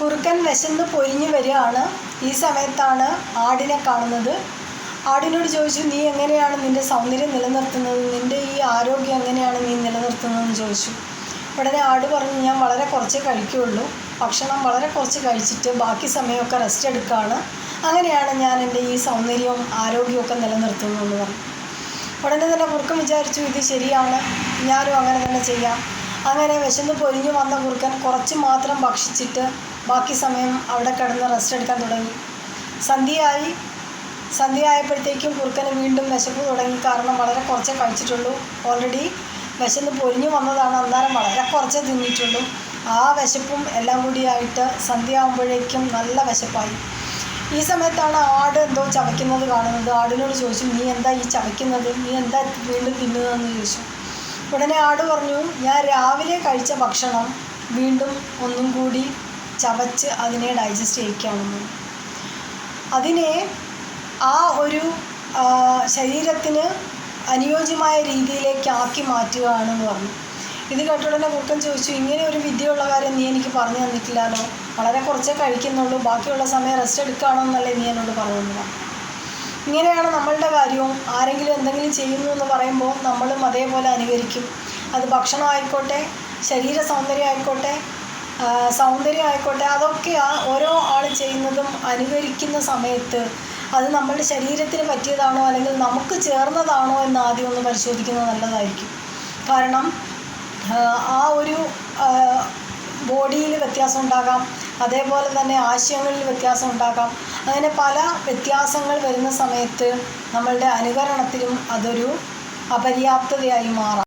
കുറുക്കൻ വിശന്ന് പൊരിഞ്ഞു വരികയാണ്. ഈ സമയത്താണ് ആടിനെ കാണുന്നത്. ആടിനോട് ചോദിച്ചു, നീ എങ്ങനെയാണ് നിൻ്റെ സൗന്ദര്യം നിലനിർത്തുന്നത്, നിൻ്റെ ഈ ആരോഗ്യം എങ്ങനെയാണ് നീ നിലനിർത്തുന്നതെന്ന് ചോദിച്ചു. ഉടനെ ആട് പറഞ്ഞു, ഞാൻ വളരെ കുറച്ചേ കഴിക്കുകയുള്ളൂ, ഭക്ഷണം വളരെ കുറച്ച് കഴിച്ചിട്ട് ബാക്കി സമയമൊക്കെ റെസ്റ്റ് എടുക്കുകയാണ്, അങ്ങനെയാണ് ഞാൻ എൻ്റെ ഈ സൗന്ദര്യവും ആരോഗ്യമൊക്കെ നിലനിർത്തുന്നതെന്ന് പറഞ്ഞു. ഉടനെ തന്നെ കുറുക്കൻ വിചാരിച്ചു, ഇത് ശരിയാണ്, ഞാനും അങ്ങനെ തന്നെ ചെയ്യാം. അങ്ങനെ വിശന്ന് പൊരിഞ്ഞു വന്ന കുറുക്കൻ കുറച്ച് മാത്രം ഭക്ഷിച്ചിട്ട് ബാക്കി സമയം അവിടെ കിടന്ന് റെസ്റ്റ് എടുക്കാൻ തുടങ്ങി. സന്ധ്യയായപ്പോഴത്തേക്കും കുറുക്കന് വീണ്ടും വിശപ്പ് തുടങ്ങി. കാരണം വളരെ കുറച്ചേ കഴിച്ചിട്ടുള്ളൂ, ഓൾറെഡി വിശന്ന് പൊരിഞ്ഞു വന്നതാണ്, അന്നേരം വളരെ കുറച്ചേ തിന്നിട്ടുള്ളൂ. ആ വിശപ്പും എല്ലാം കൂടിയായിട്ട് സന്ധ്യ ആകുമ്പോഴേക്കും നല്ല വിശപ്പായി. ഈ സമയത്താണ് ആട് എന്തോ ചവയ്ക്കുന്നത് കാണുന്നത്. ആടിനോട് ചോദിച്ചു, നീ എന്താ ഈ ചവയ്ക്കുന്നത്, നീ എന്താ വീണ്ടും തിന്നുന്നതെന്ന് ചോദിച്ചു. ഉടനെ ആട് പറഞ്ഞു, ഞാൻ രാവിലെ കഴിച്ച ഭക്ഷണം വീണ്ടും ഒന്നും കൂടി ചവച്ച് അതിനെ ഡൈജസ്റ്റ് ചെയ്യിക്കുകയാണെന്ന്. അതിനെ ആ ഒരു ശരീരത്തിന് അനുയോജ്യമായ രീതിയിലേക്ക് ആക്കി മാറ്റുകയാണെന്ന് പറഞ്ഞു. ഇത് കേട്ടുടനെ കുറുക്കൻ ചോദിച്ചു, ഇങ്ങനെ ഒരു വിദ്യയുള്ള കാര്യം നീ എനിക്ക് പറഞ്ഞു തന്നിട്ടില്ലല്ലോ, വളരെ കുറച്ചേ കഴിക്കുന്നുള്ളൂ, ബാക്കിയുള്ള സമയം റെസ്റ്റ് എടുക്കുകയാണെന്നല്ലേ നീ എന്നോട് പറയുന്നത്. ഇങ്ങനെയാണ് നമ്മളുടെ കാര്യവും. ആരെങ്കിലും എന്തെങ്കിലും ചെയ്യുന്നു എന്ന് പറയുമ്പോൾ നമ്മളും അതേപോലെ അനുകരിക്കും. അത് ഭക്ഷണമായിക്കോട്ടെ, ശരീര സൗന്ദര്യമായിക്കോട്ടെ, അതൊക്കെ ഓരോ ആൾ ചെയ്യുന്നതും അനുകരിക്കുന്ന സമയത്ത് അത് നമ്മളുടെ ശരീരത്തിന് പറ്റിയതാണോ അല്ലെങ്കിൽ നമുക്ക് ചേർന്നതാണോ എന്ന് ആദ്യം ഒന്ന് പരിശോധിക്കുന്നത് നല്ലതായിരിക്കും. കാരണം ആ ഒരു ബോഡിയിൽ വ്യത്യാസം ഉണ്ടാകാം, അതേപോലെ തന്നെ ആശയങ്ങളിൽ വ്യത്യാസം ഉണ്ടാകാം. അങ്ങനെ പല വ്യത്യാസങ്ങൾ വരുന്ന സമയത്ത് നമ്മളുടെ അനുകരണത്തിലും അതൊരു അപര്യാപ്തതയായി മാറാം.